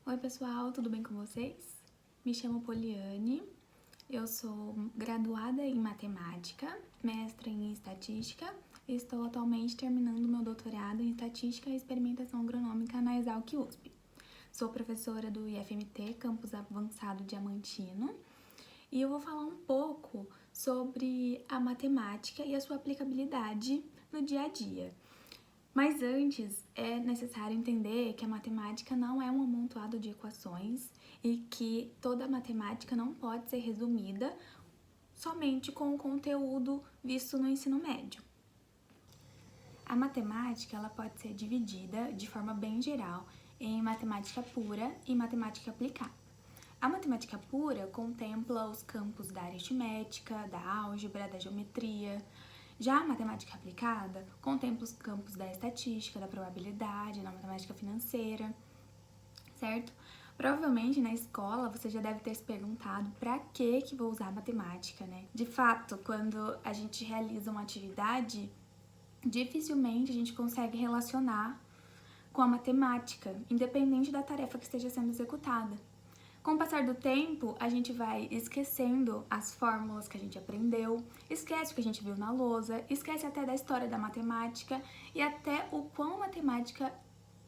Oi pessoal, tudo bem com vocês? Me chamo Poliane, eu sou graduada em matemática, mestra em estatística e estou atualmente terminando meu doutorado em estatística e experimentação agronômica na Exalc USP. Sou professora do IFMT, Campus Avançado Diamantino, e eu vou falar um pouco sobre a matemática e a sua aplicabilidade no dia a dia. Mas antes, é necessário entender que a matemática não é um amontoado de equações e que toda a matemática não pode ser resumida somente com o conteúdo visto no ensino médio. A matemática ela pode ser dividida de forma bem geral em matemática pura e matemática aplicada. A matemática pura contempla os campos da aritmética, da álgebra, da geometria. Já a matemática aplicada contempla os campos da estatística, da probabilidade, da matemática financeira, certo? Provavelmente na escola você já deve ter se perguntado para que vou usar matemática, né? De fato, quando a gente realiza uma atividade, dificilmente a gente consegue relacionar com a matemática, independente da tarefa que esteja sendo executada. Com o passar do tempo, a gente vai esquecendo as fórmulas que a gente aprendeu, esquece o que a gente viu na lousa, esquece até da história da matemática e até o quão a matemática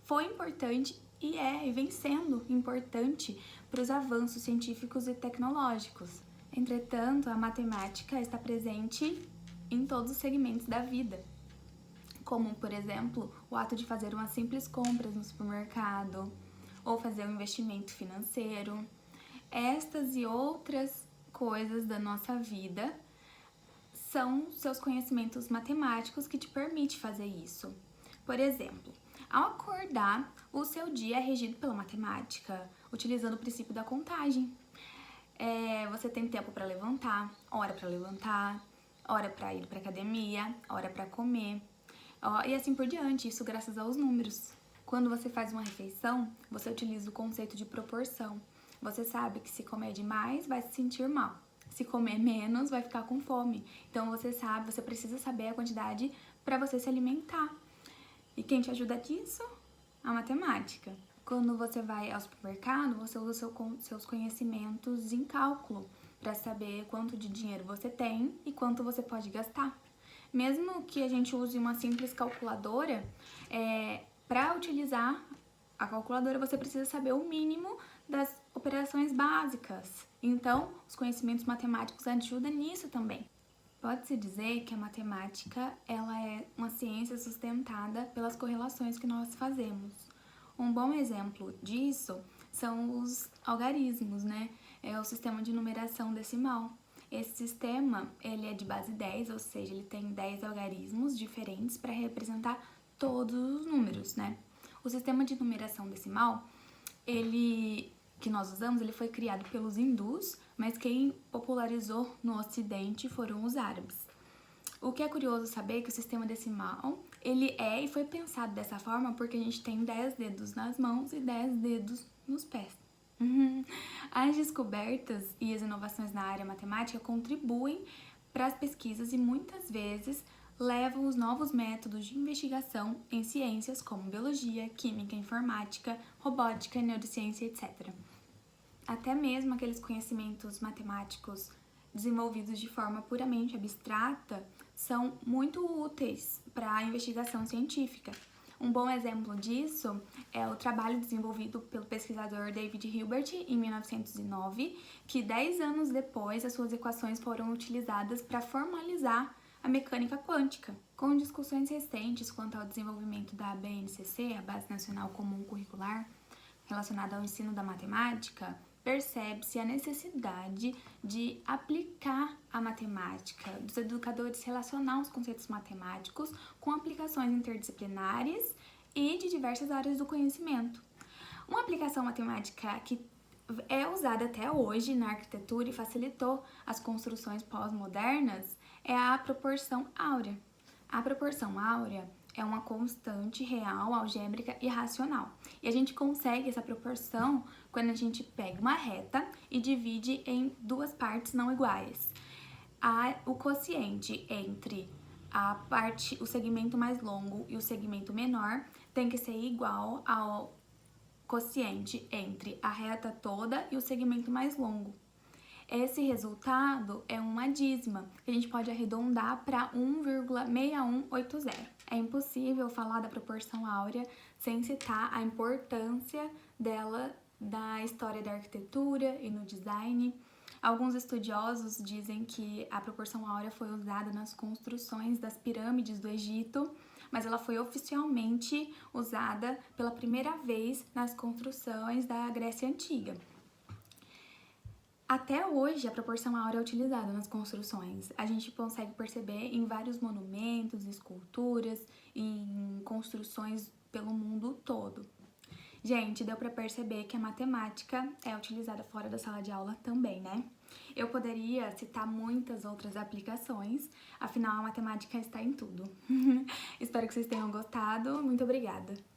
foi importante e vem sendo importante para os avanços científicos e tecnológicos. Entretanto, a matemática está presente em todos os segmentos da vida, como, por exemplo, o ato de fazer umas simples compras no supermercado, ou fazer um investimento financeiro. Estas e outras coisas da nossa vida são seus conhecimentos matemáticos que te permitem fazer isso. Por exemplo, ao acordar, o seu dia é regido pela matemática, utilizando o princípio da contagem. Você tem tempo para levantar, hora para ir para academia, hora para comer, e assim por diante, isso graças aos números. Quando você faz uma refeição, você utiliza o conceito de proporção. Você sabe que se comer demais, vai se sentir mal. Se comer menos, vai ficar com fome. Então você precisa saber a quantidade para você se alimentar. E quem te ajuda nisso? A matemática. Quando você vai ao supermercado, você usa seus conhecimentos em cálculo para saber quanto de dinheiro você tem e quanto você pode gastar. Mesmo que a gente use uma simples calculadora, para utilizar a calculadora você precisa saber o mínimo das operações básicas. Então, os conhecimentos matemáticos ajudam nisso também. Pode-se dizer que a matemática ela é uma ciência sustentada pelas correlações que nós fazemos. Um bom exemplo disso são os algarismos, né? É o sistema de numeração decimal. Esse sistema ele é de base 10, ou seja, ele tem 10 algarismos diferentes para representar todos os números, né? O sistema de numeração decimal, que nós usamos, ele foi criado pelos hindus, mas quem popularizou no ocidente foram os árabes. O que é curioso saber é que o sistema decimal, ele e foi pensado dessa forma porque a gente tem 10 dedos nas mãos e 10 dedos nos pés. As descobertas e as inovações na área matemática contribuem para as pesquisas e muitas vezes levam os novos métodos de investigação em ciências como biologia, química, informática, robótica, neurociência, etc. Até mesmo aqueles conhecimentos matemáticos desenvolvidos de forma puramente abstrata são muito úteis para a investigação científica. Um bom exemplo disso é o trabalho desenvolvido pelo pesquisador David Hilbert em 1909, que 10 anos depois as suas equações foram utilizadas para formalizar a mecânica quântica. Com discussões recentes quanto ao desenvolvimento da BNCC, a Base Nacional Comum Curricular, relacionada ao ensino da matemática, percebe-se a necessidade de aplicar a matemática, dos educadores relacionar os conceitos matemáticos com aplicações interdisciplinares e de diversas áreas do conhecimento. Uma aplicação matemática que é usada até hoje na arquitetura e facilitou as construções pós-modernas é a proporção áurea. A proporção áurea é uma constante real, algébrica e racional. E a gente consegue essa proporção quando a gente pega uma reta e divide em duas partes não iguais. O quociente entre o segmento mais longo e o segmento menor tem que ser igual ao quociente entre a reta toda e o segmento mais longo. Esse resultado é uma dízima, que a gente pode arredondar para 1,6180. É impossível falar da proporção áurea sem citar a importância dela na história da arquitetura e no design. Alguns estudiosos dizem que a proporção áurea foi usada nas construções das pirâmides do Egito, mas ela foi oficialmente usada pela primeira vez nas construções da Grécia Antiga. Até hoje, a proporção áurea é utilizada nas construções. A gente consegue perceber em vários monumentos, esculturas, em construções pelo mundo todo. Gente, deu para perceber que a matemática é utilizada fora da sala de aula também, né? Eu poderia citar muitas outras aplicações, afinal a matemática está em tudo. Espero que vocês tenham gostado. Muito obrigada!